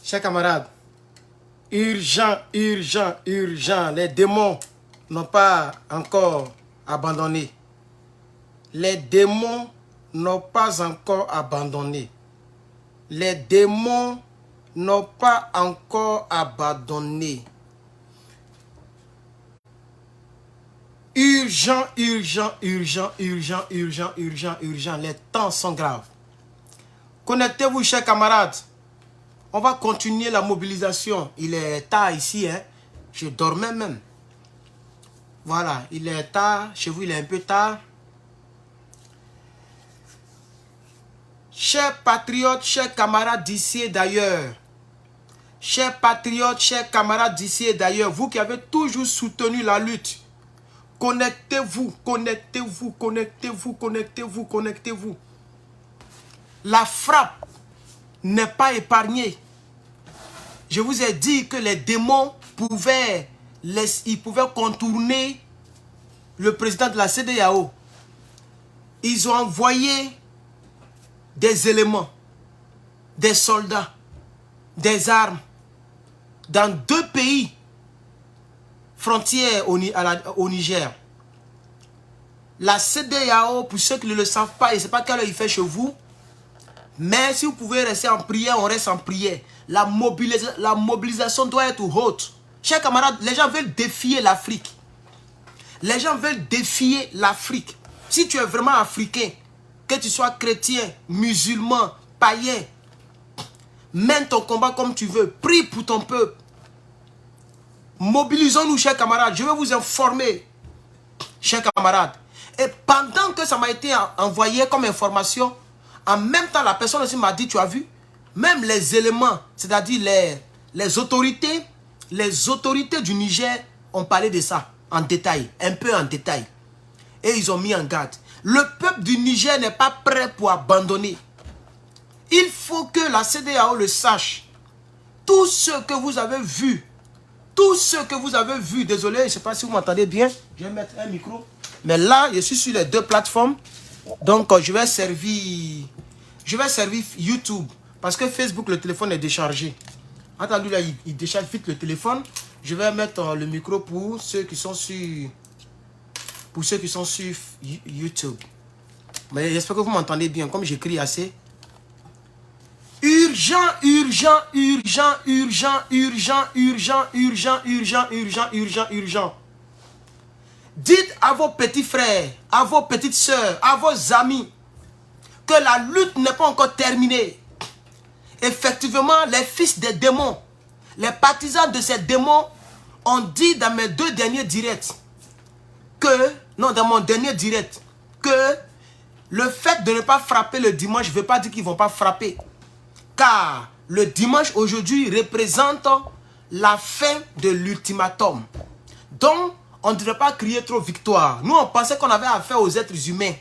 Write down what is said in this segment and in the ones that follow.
Chers camarades, urgent, urgent, urgent. Les démons n'ont pas encore abandonné. Les démons n'ont pas encore abandonné. Les démons n'ont pas encore abandonné. Urgent, urgent, urgent, urgent, urgent, urgent, urgent. Les temps sont graves. Connectez-vous, chers camarades. On va continuer la mobilisation. Il est tard ici, hein. Je dormais même. Voilà, il est tard. Chez vous, il est un peu tard. Chers patriotes, chers camarades d'ici et d'ailleurs. Chers patriotes, chers camarades d'ici et d'ailleurs. Vous qui avez toujours soutenu la lutte. Connectez-vous, connectez-vous, connectez-vous, connectez-vous, connectez-vous. La frappe n'est pas épargnée. Je vous ai dit que les démons pouvaient contourner le président de la CEDEAO. Ils ont envoyé des éléments, des soldats, des armes dans 2 pays frontières au Niger. La CEDEAO, pour ceux qui ne le savent pas, et ce n'est pas qu'elle il fait chez vous, mais si vous pouvez rester en prière, on reste en prière. La mobilisation doit être haute. Chers camarades, les gens veulent défier l'Afrique. Les gens veulent défier l'Afrique. Si tu es vraiment africain, que tu sois chrétien, musulman, païen, mène ton combat comme tu veux. Prie pour ton peuple. Mobilisons-nous, chers camarades. Je vais vous informer, chers camarades. Et pendant que ça m'a été envoyé comme information, en même temps, la personne aussi m'a dit, tu as vu, même les éléments, c'est-à-dire les autorités du Niger ont parlé de ça en détail, un peu en détail. Et ils ont mis en garde. Le peuple du Niger n'est pas prêt pour abandonner. Il faut que la CEDEAO le sache. Tout ce que vous avez vu, désolé, je ne sais pas si vous m'entendez bien, je vais mettre un micro. Mais là, je suis sur les 2 plateformes. Donc, je vais servir YouTube. Parce que Facebook, le téléphone est déchargé. Attendez, là, il décharge vite le téléphone. Je vais mettre le micro pour ceux qui sont sur YouTube. Mais j'espère que vous m'entendez bien, comme j'écris assez. Urgent, urgent, urgent, urgent, urgent, urgent, urgent, urgent, urgent, urgent, urgent. Dites à vos petits frères, à vos petites sœurs, à vos amis, que la lutte n'est pas encore terminée. Effectivement, les fils des démons, les partisans de ces démons ont dit dans mes 2 derniers directs dans mon dernier direct, que le fait de ne pas frapper le dimanche ne veut pas dire qu'ils ne vont pas frapper. Car le dimanche aujourd'hui représente la fin de l'ultimatum. Donc, on ne devrait pas crier trop victoire. Nous, on pensait qu'on avait affaire aux êtres humains.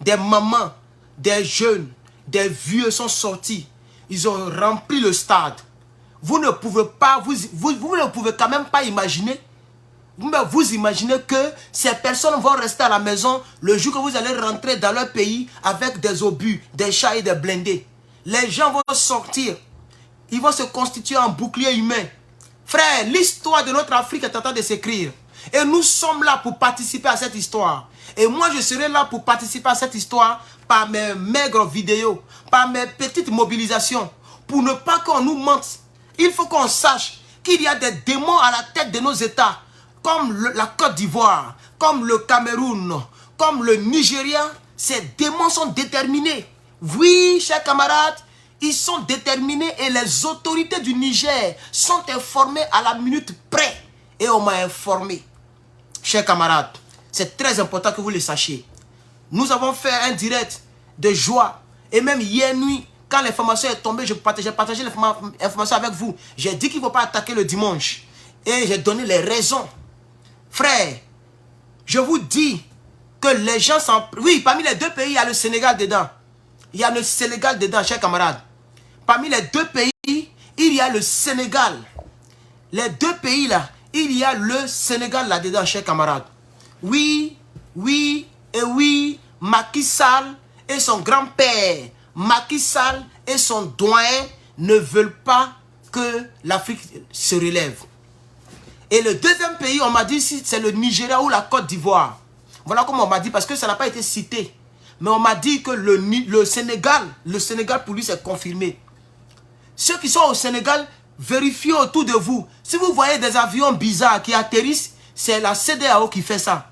Des mamans, des jeunes, des vieux sont sortis. Ils ont rempli le stade. Vous ne pouvez pas, vous ne pouvez quand même pas imaginer. Vous imaginez que ces personnes vont rester à la maison le jour que vous allez rentrer dans leur pays avec des obus, des chars et des blindés. Les gens vont sortir. Ils vont se constituer en bouclier humain. Frère, l'histoire de notre Afrique est en train de s'écrire. Et nous sommes là pour participer à cette histoire. Et moi, je serai là pour participer à cette histoire par mes maigres vidéos, par mes petites mobilisations. Pour ne pas qu'on nous mente. Il faut qu'on sache qu'il y a des démons à la tête de nos États. Comme la Côte d'Ivoire, comme le Cameroun, comme le Nigeria. Ces démons sont déterminés. Oui, chers camarades, ils sont déterminés et les autorités du Niger sont informées à la minute près. Et on m'a informé. Chers camarades, c'est très important que vous le sachiez. Nous avons fait un direct de joie. Et même hier nuit, quand l'information est tombée, j'ai partagé l'information avec vous. J'ai dit qu'il ne faut pas attaquer le dimanche. Et j'ai donné les raisons. Frère, je vous dis que les gens sont... Oui, parmi les 2 pays, il y a le Sénégal dedans. Il y a le Sénégal dedans, chers camarades. Parmi les 2 pays, il y a le Sénégal. Les 2 pays là, il y a le Sénégal là-dedans, chers camarades. Oui, oui et oui, Macky Sall et son grand-père, Macky Sall et son doyen ne veulent pas que l'Afrique se relève. Et le deuxième pays, on m'a dit, c'est le Nigeria ou la Côte d'Ivoire. Voilà comment on m'a dit, parce que ça n'a pas été cité. Mais on m'a dit que le Sénégal pour lui, c'est confirmé. Ceux qui sont au Sénégal, vérifiez autour de vous. Si vous voyez des avions bizarres qui atterrissent, c'est la CEDEAO qui fait ça.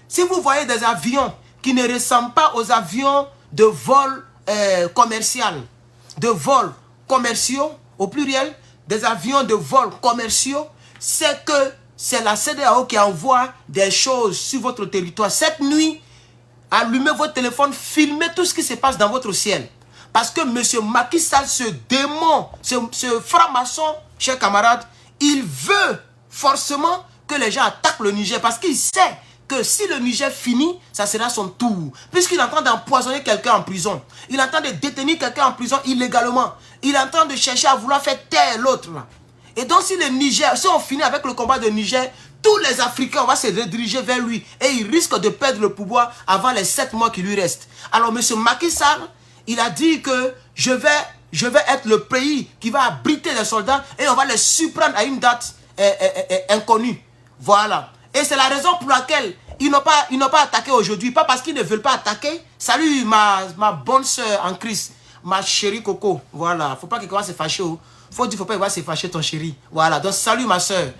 Si vous voyez des avions qui ne ressemblent pas aux avions de vol commercial, de vols commerciaux, au pluriel, des avions de vol commerciaux, c'est que c'est la CEDEAO qui envoie des choses sur votre territoire. Cette nuit, allumez votre téléphone, filmez tout ce qui se passe dans votre ciel. Parce que M. Macky Sall, ce démon, ce franc-maçon, chers camarades, il veut forcément que les gens attaquent le Niger. Parce qu'il sait que si le Niger finit, ça sera son tour. Puisqu'il est en train d'empoisonner quelqu'un en prison. Il est en train de détenir quelqu'un en prison illégalement. Il est en train de chercher à vouloir faire taire l'autre. Et donc si le Niger, si on finit avec le combat de Niger, tous les Africains, on va se rediriger vers lui. Et il risque de perdre le pouvoir avant les 7 mois qui lui restent. Alors M. Macky Sall, il a dit que je vais être le pays qui va abriter les soldats et on va les surprendre à une date inconnue. Voilà. Et c'est la raison pour laquelle ils n'ont pas attaqué aujourd'hui. Pas parce qu'ils ne veulent pas attaquer. Salut ma bonne soeur en Christ. Ma chérie Coco. Voilà. Faut pas qu'il commence à se fâcher. Faut pas qu'il va se fâcher ton chéri. Voilà. Donc salut ma soeur.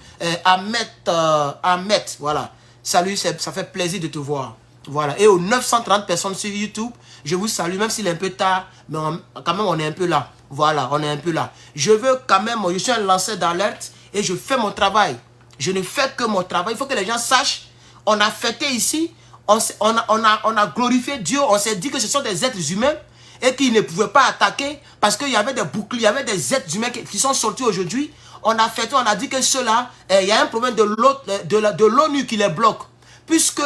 Ahmed. Voilà. Salut, ça fait plaisir de te voir. Voilà. Et aux 930 personnes sur YouTube, je vous salue, même s'il est un peu tard, mais quand même on est un peu là. Voilà, on est un peu là. Je veux quand même, je suis un lanceur d'alerte et je fais mon travail. Je ne fais que mon travail. Il faut que les gens sachent, on a fêté ici, on a glorifié Dieu, on s'est dit que ce sont des êtres humains et qu'ils ne pouvaient pas attaquer parce qu'il y avait des boucliers, il y avait des êtres humains qui sont sortis aujourd'hui. On a fêté, on a dit que ceux-là, il y a un problème de l'ONU qui les bloque. Puisque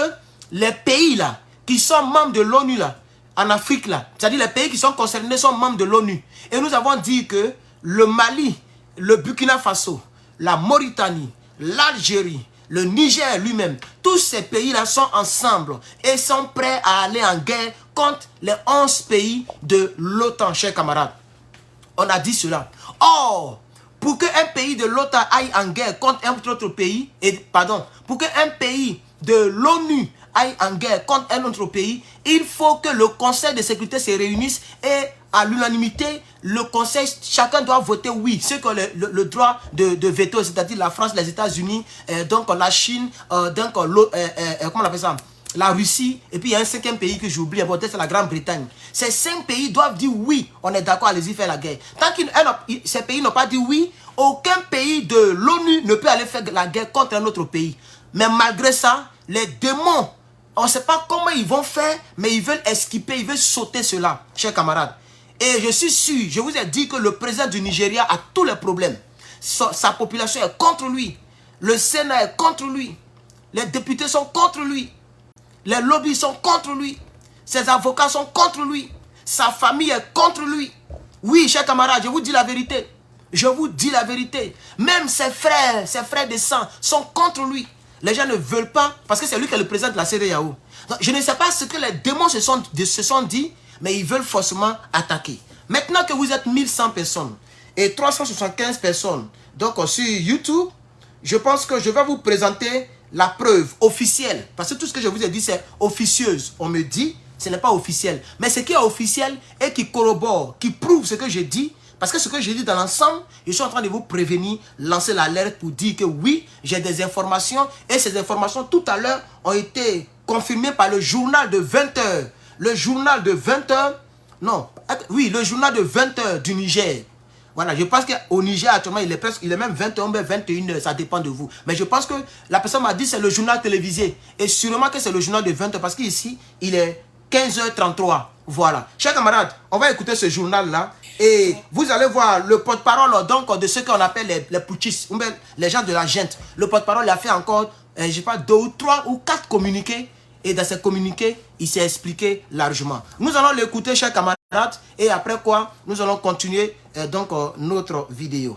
les pays là, qui sont membres de l'ONU là, en Afrique là, c'est-à-dire les pays qui sont concernés sont membres de l'ONU. Et nous avons dit que le Mali, le Burkina Faso, la Mauritanie, l'Algérie, le Niger lui-même, tous ces pays-là sont ensemble et sont prêts à aller en guerre contre les 11 pays de l'OTAN, chers camarades. On a dit cela. Or, pour qu'un pays de l'OTAN aille en guerre contre un autre pays, pour qu'un pays de l'ONU aille en guerre contre un autre pays, il faut que le Conseil de sécurité se réunisse et à l'unanimité, le Conseil, chacun doit voter oui. Ceux qui ont le droit de veto, c'est-à-dire la France, les États-Unis, donc la Chine, donc comment on appelle ça, la Russie, et puis il y a un 5e pays que j'oublie, c'est la Grande-Bretagne. Ces 5 pays doivent dire oui, on est d'accord, allez-y faire la guerre. Tant que ces pays n'ont pas dit oui, aucun pays de l'ONU ne peut aller faire la guerre contre un autre pays. Mais malgré ça, les démons, on ne sait pas comment ils vont faire, mais ils veulent esquiver, ils veulent sauter cela, chers camarades. Et je suis sûr, je vous ai dit que le président du Nigeria a tous les problèmes. Sa population est contre lui. Le Sénat est contre lui. Les députés sont contre lui. Les lobbies sont contre lui. Ses avocats sont contre lui. Sa famille est contre lui. Oui, chers camarades, je vous dis la vérité. Je vous dis la vérité. Même ses frères de sang sont contre lui. Les gens ne veulent pas, parce que c'est lui qui est le président de la CEDEAO. Je ne sais pas ce que les démons se sont dit, mais ils veulent forcément attaquer. Maintenant que vous êtes 1100 personnes et 375 personnes, donc sur YouTube, je pense que je vais vous présenter la preuve officielle. Parce que tout ce que je vous ai dit, c'est officieuse. On me dit, ce n'est pas officiel. Mais ce qui est officiel et qui corrobore, qui prouve ce que je dis, parce que ce que j'ai dit dans l'ensemble, je suis en train de vous prévenir, lancer l'alerte pour dire que oui, j'ai des informations. Et ces informations, tout à l'heure, ont été confirmées par le journal de 20h. Le journal de 20h, non, oui, le journal de 20h du Niger. Voilà, je pense qu'au Niger, actuellement, il est même 21h, mais 21h, ça dépend de vous. Mais je pense que la personne m'a dit que c'est le journal télévisé. Et sûrement que c'est le journal de 20h, parce qu'ici, il est 15h33. Voilà. Chers camarades, on va écouter ce journal-là. Et vous allez voir le porte-parole donc de ceux qu'on appelle les putschistes, les gens de la junte. Le porte-parole a fait encore, je ne sais pas, 2 ou 3 ou 4 communiqués. Et dans ces communiqués, il s'est expliqué largement. Nous allons l'écouter, chers camarades. Et après quoi, nous allons continuer donc notre vidéo.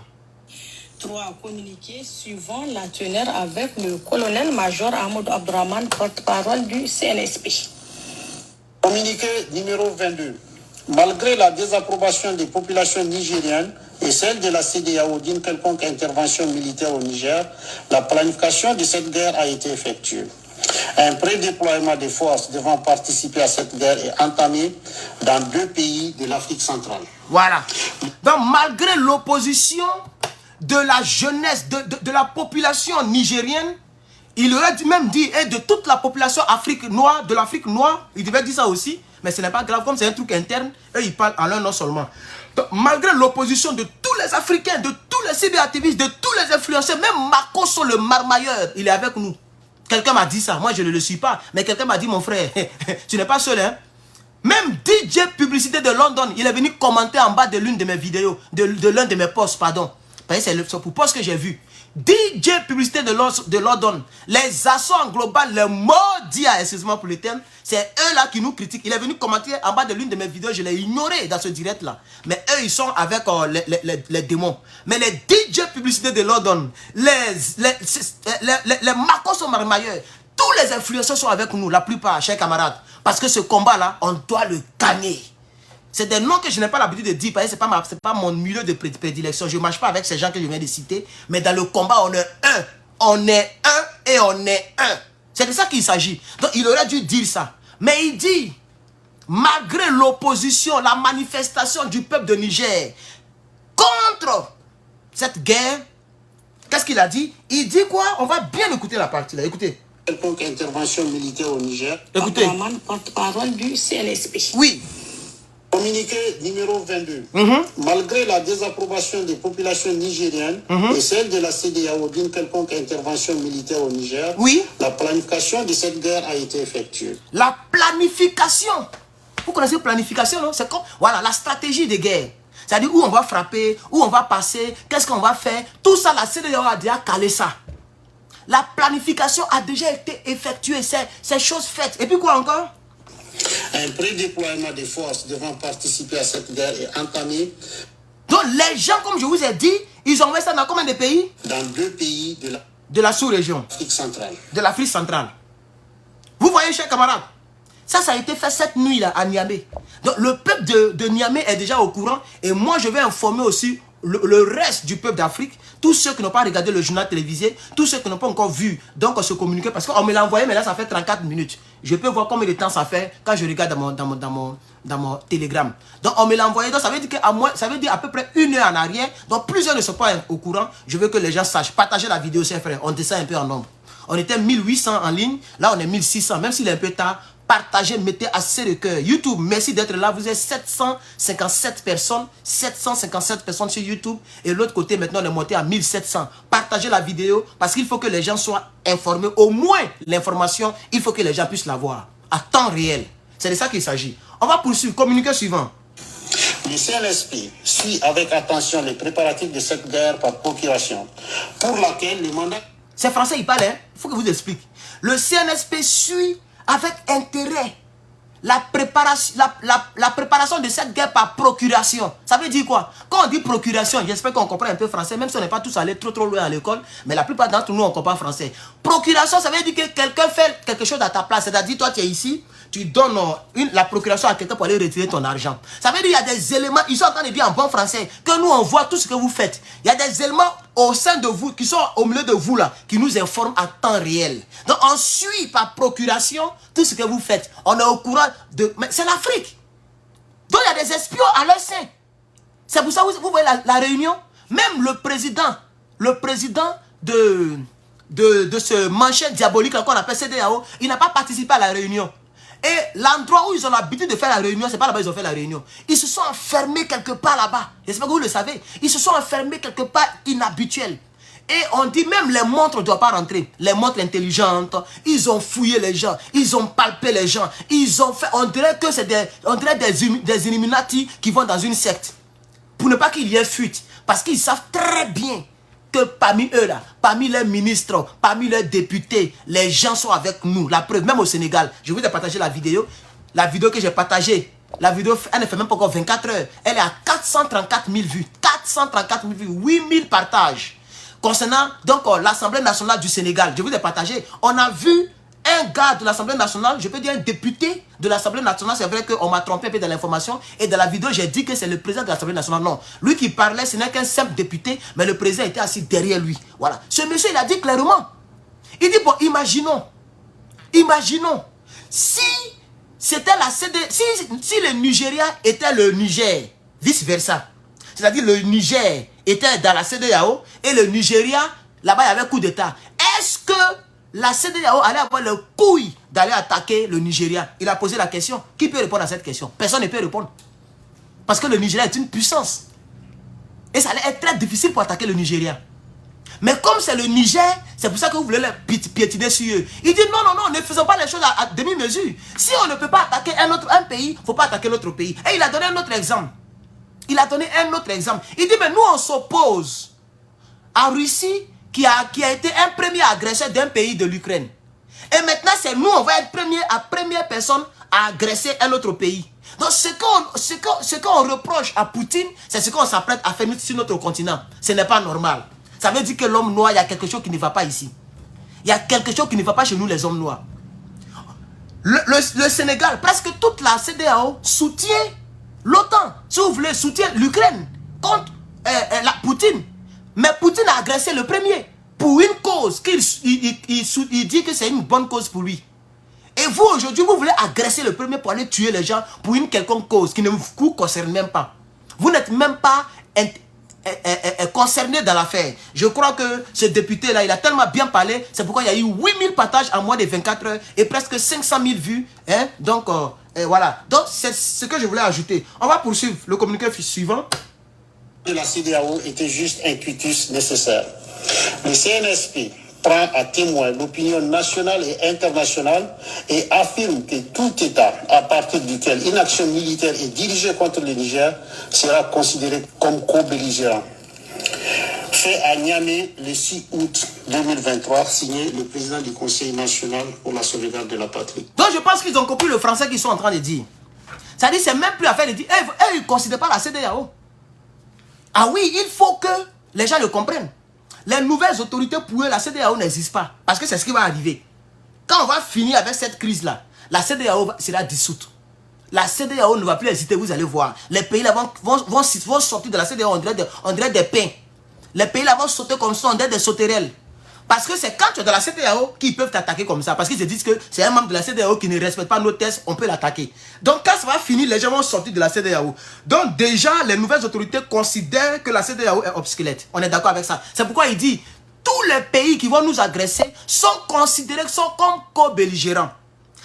3 communiqués suivant la teneur avec le colonel-major Ahmed Abdraman, porte-parole du CNSP. Communiqué numéro 22. Malgré la désapprobation des populations nigériennes et celle de la CEDEAO d'une quelconque intervention militaire au Niger, la planification de cette guerre a été effectuée. Un prédéploiement des forces devant participer à cette guerre est entamé dans 2 pays de l'Afrique centrale. Voilà. Donc, malgré l'opposition de la jeunesse, de la population nigérienne, il aurait même dit, et de toute la population de l'Afrique noire, il devait dire ça aussi, mais ce n'est pas grave, comme c'est un truc interne, eux ils parlent en leur nom seulement. Donc, malgré l'opposition de tous les Africains, de tous les cyberactivistes, de tous les influenceurs, même Makosso le marmailleur, il est avec nous. Quelqu'un m'a dit ça, moi je ne le suis pas, mais quelqu'un m'a dit, mon frère, tu n'es pas seul, hein. Même DJ Publicité de London, il est venu commenter en bas de l'une de mes vidéos, de l'un de mes posts, pardon. C'est pour post que j'ai vu. DJ Publicité de London, les assauts global, les maudits, excusez-moi pour le terme, c'est eux là qui nous critiquent. Il est venu commenter en bas de l'une de mes vidéos, je l'ai ignoré dans ce direct là. Mais eux ils sont avec les démons. Mais les DJ Publicité de London, les Marcos marmailleurs, tous les influenceurs sont avec nous, la plupart, chers camarades. Parce que ce combat là, on doit le gagner. C'est des noms que je n'ai pas l'habitude de dire, parce que ce n'est pas mon milieu de prédilection. Je ne marche pas avec ces gens que je viens de citer. Mais dans le combat, on est un. On est un et on est un. C'est de ça qu'il s'agit. Donc, il aurait dû dire ça. Mais il dit, malgré l'opposition, la manifestation du peuple de Niger contre cette guerre, qu'est-ce qu'il a dit? Il dit quoi? On va bien écouter la partie là. Écoutez. Quelconque intervention militaire au Niger. Écoutez. Abdraman, porte-parole du CNSP. Oui. Communiqué numéro 22. Malgré la désapprobation des populations nigériennes et celle de la CEDEAO d'une quelconque intervention militaire au Niger, oui, la planification de cette guerre a été effectuée. La planification. Vous connaissez planification, non? C'est comme, voilà, la stratégie de guerre. C'est-à-dire où on va frapper, où on va passer, qu'est-ce qu'on va faire. Tout ça, la CEDEAO a déjà calé ça. La planification a déjà été effectuée, c'est chose faite. Et puis quoi encore? Un prédéploiement des forces devant participer à cette guerre est entamé. Donc les gens, comme je vous ai dit, ils ont envoyé ça dans combien de pays? Dans 2 pays de la sous-région. De l'Afrique centrale. Vous voyez, chers camarades, ça a été fait cette nuit-là à Niamey. Donc le peuple de Niamey est déjà au courant. Et moi, je vais informer aussi le reste du peuple d'Afrique, tous ceux qui n'ont pas regardé le journal télévisé, tous ceux qui n'ont pas encore vu, donc on se communique, parce qu'on me l'a envoyé, mais là ça fait 34 minutes. Je peux voir combien de temps ça fait quand je regarde dans mon télégramme. Donc on me l'a envoyé, donc ça veut dire à peu près 1 heure en arrière, donc plusieurs ne sont pas au courant. Je veux que les gens sachent, partagez la vidéo, chers frères, on descend un peu en nombre. On était 1800 en ligne, là on est 1600, même s'il est un peu tard. Partagez, mettez assez de cœur. YouTube, merci d'être là. Vous êtes 757 personnes. 757 personnes sur YouTube. Et l'autre côté, maintenant, on est monté à 1700. Partagez la vidéo parce qu'il faut que les gens soient informés. Au moins, l'information, il faut que les gens puissent l'avoir. À temps réel. C'est de ça qu'il s'agit. On va poursuivre. Communiqué suivant. Le CNSP suit avec attention les préparatifs de cette guerre par procuration, pour laquelle le mandat... C'est français, il parle, hein? Il faut que je vous explique. Le CNSP suit avec intérêt la préparation de cette guerre par procuration. Ça veut dire quoi? Quand on dit procuration, j'espère qu'on comprend un peu français, même si on n'est pas tous allés trop loin à l'école, mais la plupart d'entre nous, on comprend français. Procuration, ça veut dire que quelqu'un fait quelque chose à ta place. C'est-à-dire, toi, tu es ici, tu donnes la procuration à quelqu'un pour aller retirer ton argent. Ça veut dire qu'il y a des éléments, ils sont en train de dire en bon français, que nous, on voit tout ce que vous faites. Il y a des éléments au sein de vous, qui sont au milieu de vous là, qui nous informent à temps réel. Donc, on suit par procuration tout ce que vous faites. On est au courant de... Mais c'est l'Afrique. Donc, il y a des espions à leur sein. C'est pour ça que vous voyez la réunion. Même le président de ce manchet diabolique qu'on appelle CEDEAO, il n'a pas participé à la réunion. Et l'endroit où ils ont l'habitude de faire la réunion, c'est pas là-bas ils ont fait la réunion. Ils se sont enfermés quelque part là-bas. J'espère que vous le savez. Ils se sont enfermés quelque part inhabituel. Et on dit même les montres ne doivent pas rentrer. Les montres intelligentes, ils ont fouillé les gens, ils ont palpé les gens, ils ont fait, on dirait que c'est des Illuminati qui vont dans une secte. Pour ne pas qu'il y ait fuite. Parce qu'ils savent très bien que parmi eux là, parmi les ministres, parmi les députés, les gens sont avec nous. La preuve, même au Sénégal, je vous ai partagé la vidéo que j'ai partagée. La vidéo, elle ne fait même pas encore 24 heures. Elle est à 434 000 vues. 434 000 vues, 8 000 partages. Concernant donc l'Assemblée nationale du Sénégal, je vous ai partagé, on a vu un gars de l'Assemblée nationale, je peux dire un député de l'Assemblée nationale, c'est vrai qu'on m'a trompé un peu dans l'information, et dans la vidéo, j'ai dit que c'est le président de l'Assemblée nationale. Non, lui qui parlait, ce n'est qu'un simple député, mais le président était assis derrière lui. Voilà. Ce monsieur, il a dit clairement. Il dit, bon, imaginons, si c'était la CD, si le Nigeria était le Niger, vice-versa, c'est-à-dire le Niger était dans la CEDEAO et le Nigeria, là-bas, il y avait coup d'État. Est-ce que la CEDEAO allait avoir le couille d'aller attaquer le Nigeria? Il a posé la question. Qui peut répondre à cette question? Personne ne peut répondre. Parce que le Nigeria est une puissance. Et ça allait être très difficile pour attaquer le Nigeria. Mais comme c'est le Niger, c'est pour ça que vous voulez les piétiner sur eux. Il dit non, ne faisons pas les choses à demi-mesure. Si on ne peut pas attaquer un pays, il ne faut pas attaquer l'autre pays. Et il a donné un autre exemple. Il dit, mais nous on s'oppose à Russie qui a été un premier agresseur d'un pays de l'Ukraine. Et maintenant c'est nous, on va être première personne à agresser un autre pays. Donc ce qu'on reproche à Poutine, c'est ce qu'on s'apprête à faire sur notre continent. Ce n'est pas normal. Ça veut dire que l'homme noir, il y a quelque chose qui ne va pas ici. Il y a quelque chose qui ne va pas chez nous les hommes noirs. Le Sénégal, presque toute la CEDEAO soutient l'OTAN, si vous voulez, soutient l'Ukraine contre Poutine. Mais Poutine a agressé le premier pour une cause qu'il dit que c'est une bonne cause pour lui. Et vous, aujourd'hui, vous voulez agresser le premier pour aller tuer les gens pour une quelconque cause qui ne vous concerne même pas. Vous n'êtes même pas concerné dans l'affaire. Je crois que ce député-là, il a tellement bien parlé, c'est pourquoi il y a eu 8000 partages en moins de 24 heures et presque 500 000 vues. Hein? Donc, voilà. Donc, c'est ce que je voulais ajouter. On va poursuivre le communiqué suivant. La CEDEAO était juste un quitus nécessaire. Le CNSP prend à témoin l'opinion nationale et internationale et affirme que tout État à partir duquel une action militaire est dirigée contre le Niger sera considéré comme co-belligérant. Fait à Niamey le 6 août 2023, signé le président du Conseil national pour la sauvegarde de la patrie. Donc je pense qu'ils ont compris le français qu'ils sont en train de dire. Ça dit, c'est même plus affaire de dire, ils ne considèrent pas la CEDEAO. Ah oui, il faut que les gens le comprennent. Les nouvelles autorités pour eux, la CEDEAO n'existe pas. Parce que c'est ce qui va arriver. Quand on va finir avec cette crise-là, la CEDEAO sera dissoute. La CEDEAO ne va plus exister, vous allez voir. Les pays là vont sortir de la CEDEAO, on dirait des pains. Les pays là vont sauter comme ça, on dirait des sauterelles. Parce que c'est quand tu es dans la CEDEAO qu'ils peuvent t'attaquer comme ça. Parce qu'ils se disent que c'est un membre de la CEDEAO qui ne respecte pas nos tests, on peut l'attaquer. Donc quand ça va finir, les gens vont sortir de la CEDEAO. Donc déjà, les nouvelles autorités considèrent que la CEDEAO est obsolète. On est d'accord avec ça. C'est pourquoi il dit, tous les pays qui vont nous agresser sont considérés comme co-belligérants.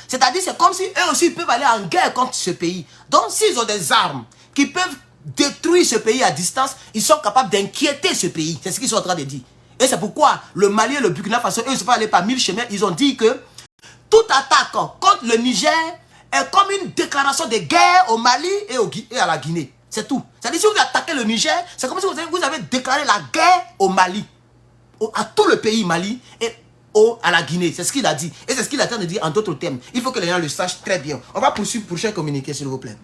C'est-à-dire, c'est comme si eux aussi peuvent aller en guerre contre ce pays. Donc s'ils ont des armes qui peuvent détruire ce pays à distance, ils sont capables d'inquiéter ce pays. C'est ce qu'ils sont en train de dire. Et c'est pourquoi le Mali et le Burkina Faso, eux, ils ne sont pas allés par 1000 chemins. Ils ont dit que toute attaque contre le Niger est comme une déclaration de guerre au Mali et à la Guinée. C'est tout. C'est-à-dire, si vous attaquez le Niger, c'est comme si vous avez déclaré la guerre au Mali, à tout le pays Mali et à la Guinée. C'est ce qu'il a dit. Et c'est ce qu'il a tenté de dire en d'autres termes. Il faut que les gens le sachent très bien. On va poursuivre pour prochain communiqué, s'il vous plaît.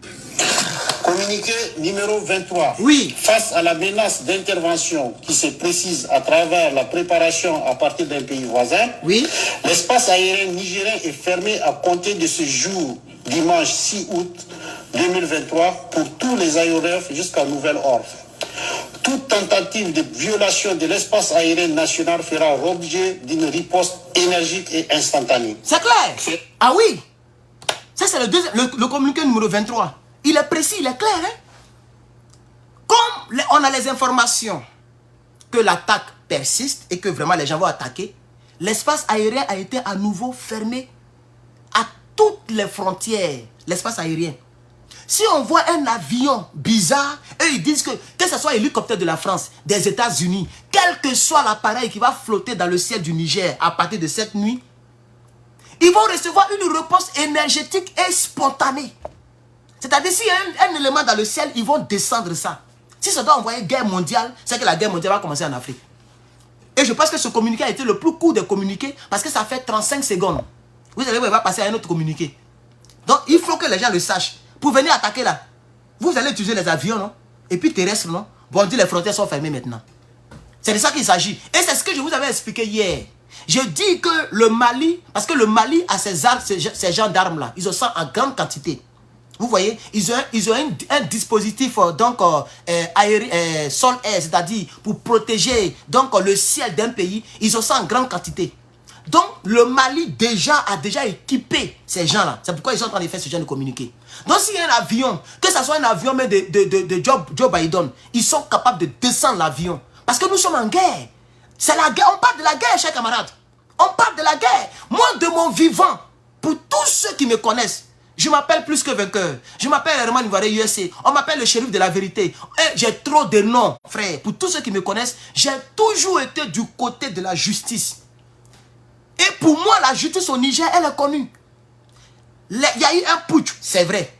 Communiqué numéro 23. Oui. Face à la menace d'intervention qui se précise à travers la préparation à partir d'un pays voisin, oui, l'espace aérien nigérien est fermé à compter de ce jour, dimanche 6 août 2023, pour tous les aéronefs jusqu'à nouvel ordre. Toute tentative de violation de l'espace aérien national fera l'objet d'une riposte énergique et instantanée. C'est clair. Ah oui. Ça, c'est le communiqué numéro 23. Il est précis, il est clair. Hein? Comme on a les informations que l'attaque persiste et que vraiment les gens vont attaquer, l'espace aérien a été à nouveau fermé à toutes les frontières. L'espace aérien. Si on voit un avion bizarre, eux ils disent que ce soit l'hélicoptère de la France, des États-Unis, quel que soit l'appareil qui va flotter dans le ciel du Niger à partir de cette nuit, ils vont recevoir une réponse énergétique et spontanée. C'est-à-dire, s'il y a un élément dans le ciel, ils vont descendre ça. Si ça doit envoyer guerre mondiale, c'est que la guerre mondiale va commencer en Afrique. Et je pense que ce communiqué a été le plus court des communiqués parce que ça fait 35 secondes. Vous allez voir, il va passer à un autre communiqué. Donc, il faut que les gens le sachent. Pour venir attaquer là, vous allez utiliser les avions, non? Et puis terrestres, non? Bon, on dit les frontières sont fermées maintenant. C'est de ça qu'il s'agit. Et c'est ce que je vous avais expliqué hier. Je dis que le Mali, parce que le Mali a ces armes, ces genres d'armes-là, ils ont ça en grande quantité. Vous voyez, ils ont un dispositif donc aérien, sol-air, c'est-à-dire pour protéger donc le ciel d'un pays. Ils ont ça en grande quantité. Donc le Mali a déjà équipé ces gens-là. C'est pourquoi ils sont en train de faire ce genre de communiqué. Donc s'il y a un avion, que ce soit un avion même de Joe Biden, ils sont capables de descendre l'avion. Parce que nous sommes en guerre. C'est la guerre. On parle de la guerre, chers camarades. On parle de la guerre. Moi, de mon vivant, pour tous ceux qui me connaissent, je m'appelle plus que vainqueur. Je m'appelle Herman Ivoiré USA. On m'appelle le shérif de la vérité. J'ai trop de noms, frère. Pour tous ceux qui me connaissent, j'ai toujours été du côté de la justice. Et pour moi, la justice au Niger, elle est connue. Il y a eu un putsch, c'est vrai.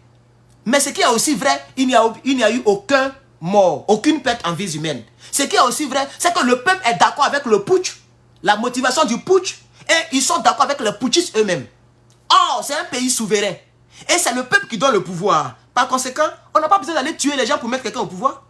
Mais ce qui est aussi vrai, il n'y a eu aucun mort, aucune perte en vies humaines. Ce qui est aussi vrai, c'est que le peuple est d'accord avec le putsch, la motivation du putsch, et ils sont d'accord avec les putschistes eux-mêmes. Or, c'est un pays souverain. Et c'est le peuple qui donne le pouvoir. Par conséquent, on n'a pas besoin d'aller tuer les gens pour mettre quelqu'un au pouvoir.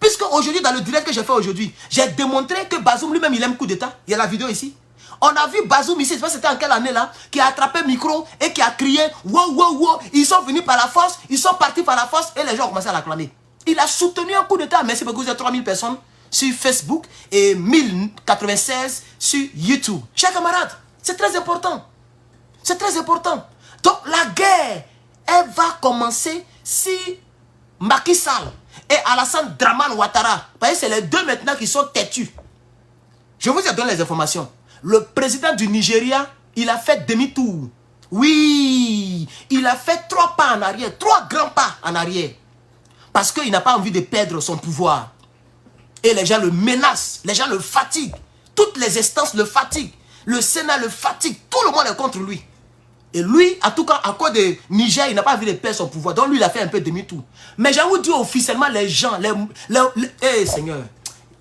Puisque aujourd'hui, dans le direct que j'ai fait aujourd'hui, j'ai démontré que Bazoum lui-même, il aime coup d'État. Il y a la vidéo ici. On a vu Bazoum ici, je sais pas c'était en quelle année là, qui a attrapé le micro et qui a crié « Wow, wow, wow ». Ils sont venus par la force, ils sont partis par la force et les gens ont commencé à l'acclamer. Il a soutenu un coup d'État. Merci beaucoup, vous êtes 3000 personnes sur Facebook et 1096 sur YouTube. Chers camarades, c'est très important. C'est très important. Donc la guerre, elle va commencer si Macky Sall et Alassane Dramane Ouattara, vous voyez, c'est les deux maintenant qui sont têtus. Je vous ai donné les informations. Le président du Nigeria, il a fait demi-tour. Oui, il a fait 3 pas en arrière, 3 grands pas en arrière. Parce qu'il n'a pas envie de perdre son pouvoir. Et les gens le menacent, les gens le fatiguent. Toutes les instances le fatiguent. Le Sénat le fatigue, tout le monde est contre lui. Et lui, en tout cas, à cause de Niger, il n'a pas envie de perdre son pouvoir. Donc lui, il a fait un peu demi-tour. Mais j'ai vous dire officiellement, les gens, Seigneur,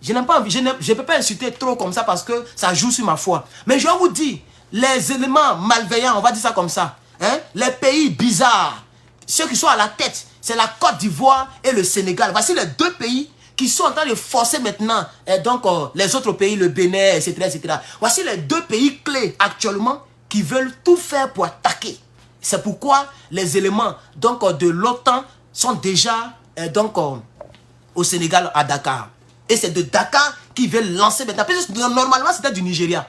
je n'aime pas envie, je ne peux pas insulter trop comme ça parce que ça joue sur ma foi. Mais je vais vous dire, les éléments malveillants, on va dire ça comme ça, hein, les pays bizarres, ceux qui sont à la tête, c'est la Côte d'Ivoire et le Sénégal. Voici les deux pays qui sont en train de forcer maintenant donc, les autres pays, le Bénin, etc., etc. Voici les deux pays clés actuellement qui veulent tout faire pour attaquer. C'est pourquoi les éléments donc, de l'OTAN sont déjà donc, au Sénégal, à Dakar. Et c'est de Dakar qu'ils veulent lancer maintenant. Normalement, c'était du Nigeria.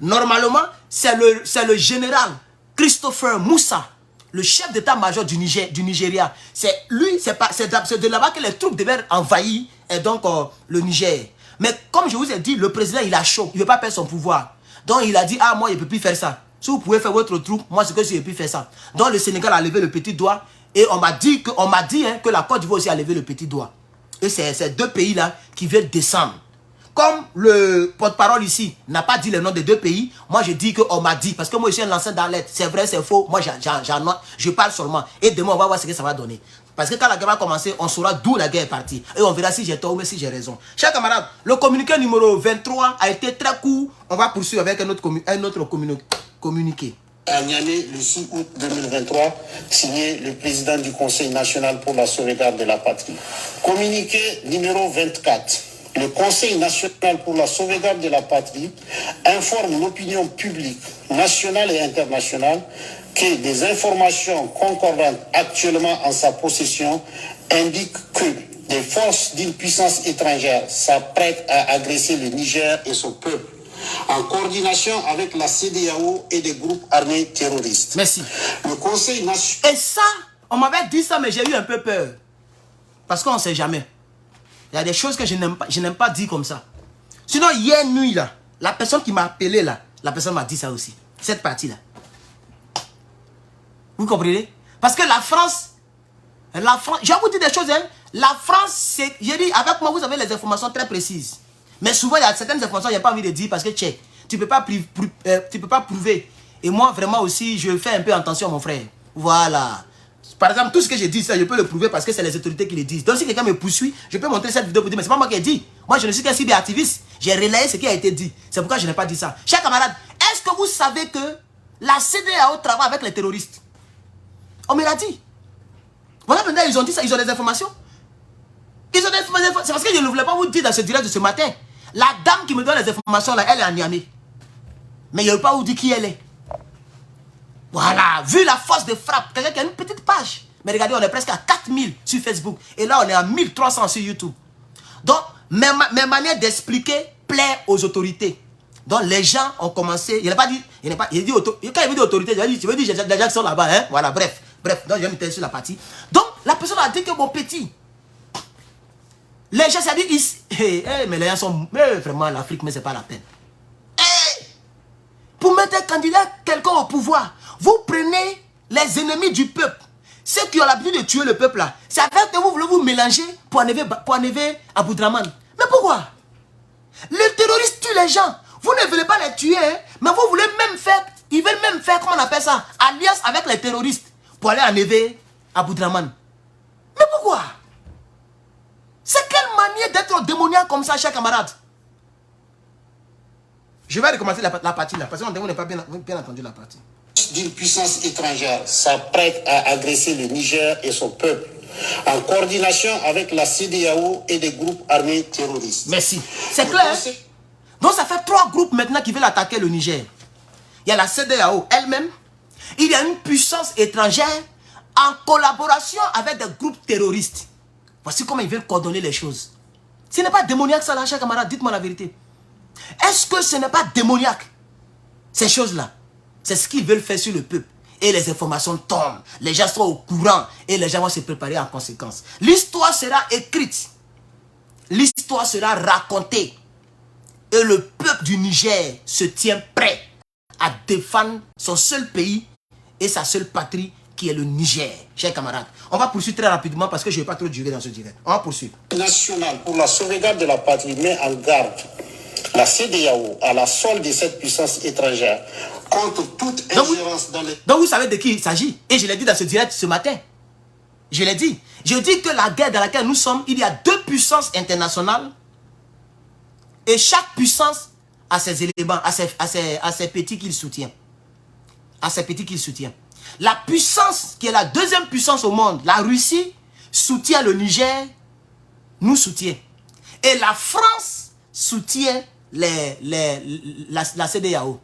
Normalement, c'est le général Christopher Moussa, le chef d'état-major du Nigeria. C'est lui, c'est de là-bas que les troupes devaient envahir donc, le Niger. Mais comme je vous ai dit, le président, il a chaud. Il ne veut pas perdre son pouvoir. Donc, il a dit, ah, moi, je ne peux plus faire ça. Si vous pouvez faire votre troupe, moi, c'est que je ne peux plus faire ça. Donc, le Sénégal a levé le petit doigt. Et on m'a dit que la Côte d'Ivoire aussi a levé le petit doigt. Et c'est ces deux pays-là qui veulent descendre. Comme le porte-parole ici n'a pas dit le nom des deux pays, moi je dis qu'on m'a dit, parce que moi je suis un lanceur d'alerte, c'est vrai, c'est faux, moi je parle seulement. Et demain on va voir ce que ça va donner. Parce que quand la guerre va commencer, on saura d'où la guerre est partie. Et on verra si j'ai tort ou si j'ai raison. Chers camarades, le communiqué numéro 23 a été très court. On va poursuivre avec un autre communiqué. À Niamey, le 6 août 2023, signé le président du Conseil national pour la sauvegarde de la patrie. Communiqué numéro 24. Le Conseil national pour la sauvegarde de la patrie informe l'opinion publique nationale et internationale que des informations concordantes actuellement en sa possession indiquent que des forces d'une puissance étrangère s'apprêtent à agresser le Niger et son peuple, en coordination avec la CEDEAO et des groupes armés terroristes. Merci. Le Conseil national... Et ça, on m'avait dit ça, mais j'ai eu un peu peur. Parce qu'on ne sait jamais. Il y a des choses que je n'aime pas dire comme ça. Sinon, hier nuit, là, la personne qui m'a appelé, là, la personne m'a dit ça aussi. Cette partie-là. Vous comprenez? Parce que la France, je vais vous dire des choses, hein. La France, j'ai dit, avec moi, vous avez les informations très précises. Mais souvent, il y a certaines informations, il n'y a pas envie de dire parce que tu ne peux pas prouver. Et moi, vraiment aussi, je fais un peu attention, mon frère. Voilà. Par exemple, tout ce que j'ai dit, ça, je peux le prouver parce que c'est les autorités qui le disent. Donc, si quelqu'un me poursuit, je peux montrer cette vidéo pour dire, mais c'est pas moi qui ai dit. Moi, je ne suis qu'un cyberactiviste. J'ai relayé ce qui a été dit. C'est pourquoi je n'ai pas dit ça. Chers camarades, est-ce que vous savez que la CEDEAO travaille avec les terroristes? On me l'a dit. Voilà, maintenant, ils ont dit ça, ils ont des informations. Ils ont des informations. C'est parce que je ne voulais pas vous dire dans ce direct de ce matin. La dame qui me donne les informations, là, elle est à Niamey. Mais il n'y a pas où dire qui elle est. Voilà, vu la force de frappe, quelqu'un qui a une petite page. Mais regardez, on est presque à 4000 sur Facebook. Et là, on est à 1300 sur YouTube. Donc, mes manières d'expliquer plaît aux autorités. Donc, les gens ont commencé. Il n'a pas dit. Quand il dit autorité, je veux dire les gens qui sont là-bas. Hein? Voilà, bref. Donc, je vais me taire sur la partie. Donc, la personne a dit que mon petit. Les gens, ça dit. Mais les gens sont. Mais vraiment, l'Afrique, mais ce n'est pas la peine. Pour mettre un candidat, quelqu'un au pouvoir, vous prenez les ennemis du peuple. Ceux qui ont l'habitude de tuer le peuple là. C'est avec que vous voulez vous mélanger pour enlever Aboudraman. Mais pourquoi? Les terroristes tuent les gens. Vous ne voulez pas les tuer, hein, mais vous voulez même faire, ils veulent même faire, comment on appelle ça, alliance avec les terroristes pour aller enlever Aboudraman. Mais pourquoi? C'est quelle manière d'être démoniaque comme ça, chers camarades? Je vais recommencer la partie là, parce qu'on n'a pas bien entendu la partie. D'une puissance étrangère s'apprête à agresser le Niger et son peuple en coordination avec la CEDEAO et des groupes armés terroristes. Merci. C'est clair. Donc ça fait 3 groupes maintenant qui veulent attaquer le Niger. Il y a la CEDEAO elle-même. Il y a une puissance étrangère en collaboration avec des groupes terroristes. Voici comment ils veulent coordonner les choses. Ce n'est pas démoniaque ça là, chers camarades, dites-moi la vérité. Est-ce que ce n'est pas démoniaque? Ces choses-là, c'est ce qu'ils veulent faire sur le peuple. Et les informations tombent. Les gens sont au courant. Et les gens vont se préparer en conséquence. L'histoire sera écrite. L'histoire sera racontée. Et le peuple du Niger se tient prêt à défendre son seul pays et sa seule patrie qui est le Niger. Chers camarades, on va poursuivre très rapidement parce que je ne vais pas trop durer dans ce direct. On va poursuivre. National pour la sauvegarde de la patrie met en garde la CEDEAO à la solde de cette puissance étrangère contre toute ingérence dans les... Donc vous savez de qui il s'agit. Et je l'ai dit dans ce direct ce matin. Je l'ai dit. Je dis que la guerre dans laquelle nous sommes, il y a 2 puissances internationales. Et chaque puissance a ses éléments, a ses petits qu'il soutient. A ses petits qu'il soutient. La puissance qui est la 2e puissance au monde, la Russie, soutient le Niger, nous soutient. Et la France soutient la CEDEAO.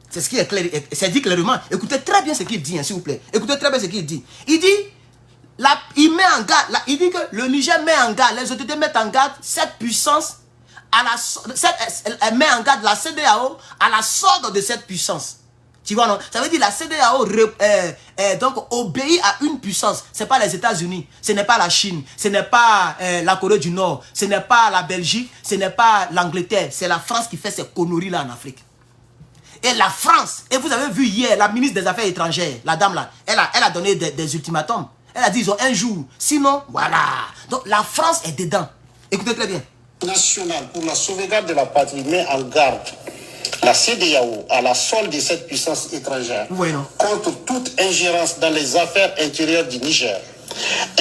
C'est ce qui est clair, c'est dit clairement. Écoutez très bien ce qu'il dit, hein, s'il vous plaît. Écoutez très bien ce qu'il dit. Il dit, il met en garde, il dit que le Niger met en garde, les autorités mettent en garde cette puissance, elle met en garde la CEDEAO à la sorte de cette puissance. Tu vois, non? Ça veut dire la CEDEAO donc obéit à une puissance. Ce n'est pas les États-Unis, ce n'est pas la Chine, ce n'est pas la Corée du Nord, ce n'est pas la Belgique, ce n'est pas l'Angleterre. C'est la France qui fait ces conneries-là en Afrique. Et la France, et vous avez vu hier, la ministre des Affaires étrangères, la dame là, elle a donné des ultimatums. Elle a dit, ils ont un jour. Sinon, voilà. Donc la France est dedans. Écoutez très bien. National pour la sauvegarde de la patrie met en garde la CEDEAO à la solde de cette puissance étrangère contre toute ingérence dans les affaires intérieures du Niger,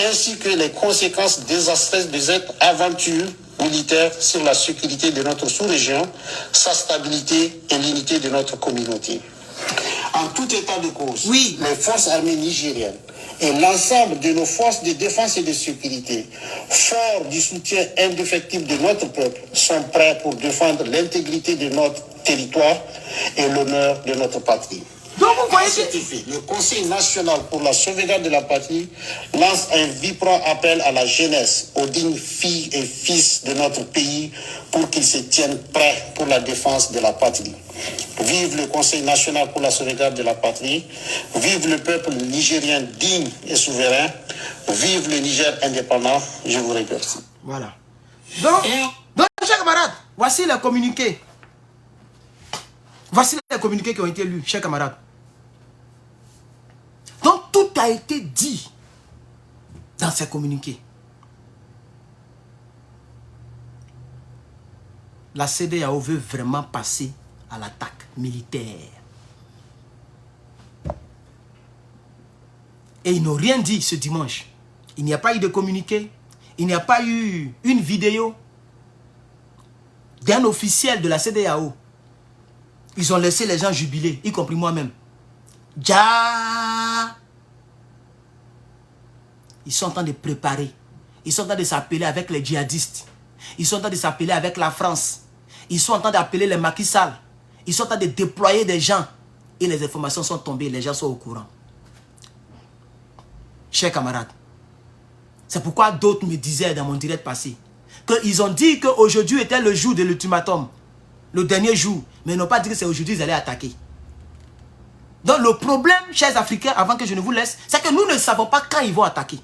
ainsi que les conséquences désastreuses de cette aventure militaire sur la sécurité de notre sous-région, sa stabilité et l'unité de notre communauté. En tout état de cause, les forces armées nigériennes et l'ensemble de nos forces de défense et de sécurité, forts du soutien indéfectible de notre peuple, sont prêts pour défendre l'intégrité de notre territoire et l'honneur de notre patrie. Donc vous voyez à cet effet, le Conseil national pour la sauvegarde de la patrie lance un vibrant appel à la jeunesse, aux dignes filles et fils de notre pays pour qu'ils se tiennent prêts pour la défense de la patrie. Vive le Conseil national pour la sauvegarde de la patrie, vive le peuple nigérien digne et souverain, vive le Niger indépendant. Je vous remercie. Voilà. Donc chers camarades, voici les communiqués. Voici les communiqués qui ont été lus, chers camarades. Donc tout a été dit dans ces communiqués. La CEDEAO veut vraiment passer à l'attaque militaire. Et ils n'ont rien dit ce dimanche. Il n'y a pas eu de communiqué. Il n'y a pas eu une vidéo d'un officiel de la CEDEAO. Ils ont laissé les gens jubiler, y compris moi-même. Ils sont en train de préparer. Ils sont en train de s'appeler avec les djihadistes. Ils sont en train de s'appeler avec la France. Ils sont en train d'appeler les Macky Sall. Ils sont en train de déployer des gens. Et les informations sont tombées, les gens sont au courant. Chers camarades, c'est pourquoi d'autres me disaient dans mon direct passé qu'ils ont dit qu'aujourd'hui était le jour de l'ultimatum, le dernier jour, mais ils n'ont pas dit que c'est aujourd'hui qu'ils allaient attaquer. Donc le problème, chers Africains, avant que je ne vous laisse, c'est que nous ne savons pas quand ils vont attaquer.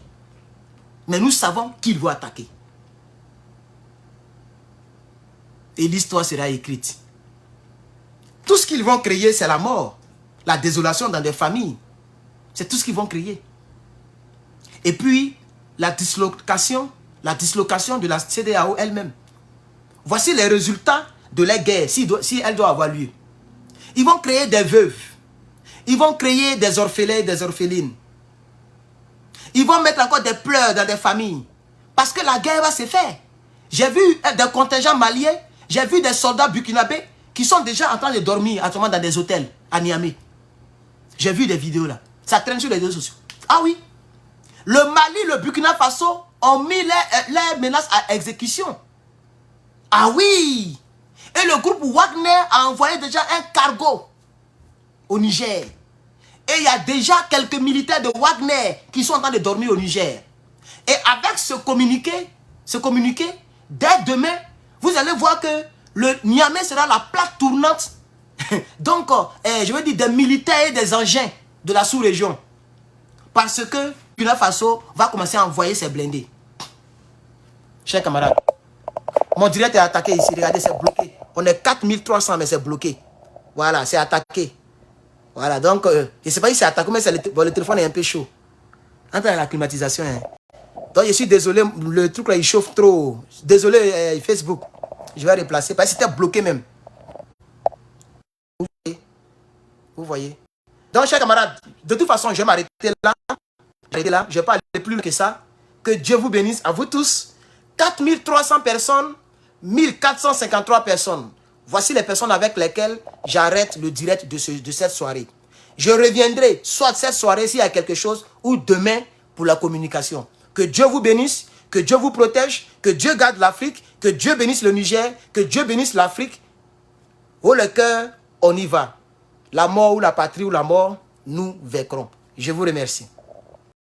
Mais nous savons qu'ils vont attaquer. Et l'histoire sera écrite. Tout ce qu'ils vont créer, c'est la mort, la désolation dans des familles. C'est tout ce qu'ils vont créer. Et puis, la dislocation de la CEDEAO elle-même. Voici les résultats de la guerre, si elle doit avoir lieu. Ils vont créer des veuves. Ils vont créer des orphelins et des orphelines. Ils vont mettre encore des pleurs dans des familles. Parce que la guerre va se faire. J'ai vu des contingents maliens, j'ai vu des soldats burkinabés qui sont déjà en train de dormir actuellement dans des hôtels à Niamey. J'ai vu des vidéos là. Ça traîne sur les réseaux sociaux. Ah oui. Le Mali, le Burkina Faso ont mis les menaces à exécution. Ah oui. Et le groupe Wagner a envoyé déjà un cargo au Niger. Et il y a déjà quelques militaires de Wagner qui sont en train de dormir au Niger. Et avec ce communiqué, dès demain, vous allez voir que le Niamey sera la plaque tournante. Donc, je veux dire des militaires et des engins de la sous-région. Parce que Burkina Faso va commencer à envoyer ses blindés. Chers camarades, mon direct est attaqué ici. Regardez, c'est bloqué. On est 4300, mais c'est bloqué. Voilà, c'est attaqué. Voilà, donc, je ne sais pas si c'est attaqué, mais le téléphone est un peu chaud. Un peu à la climatisation. Hein. Donc, je suis désolé, le truc là, il chauffe trop. Désolé, Facebook. Je vais replacer, parce que c'était bloqué même. Vous voyez. Donc, chers camarades, de toute façon, je vais m'arrêter là. Je ne vais pas aller plus loin que ça. Que Dieu vous bénisse, à vous tous. 4300 personnes, 1453 personnes. Voici les personnes avec lesquelles j'arrête le direct de cette soirée. Je reviendrai, soit cette soirée s'il y a quelque chose, ou demain pour la communication. Que Dieu vous bénisse, que Dieu vous protège, que Dieu garde l'Afrique, que Dieu bénisse le Niger, que Dieu bénisse l'Afrique. Haut le cœur, on y va. La mort ou la patrie ou la mort, nous vaincrons. Je vous remercie.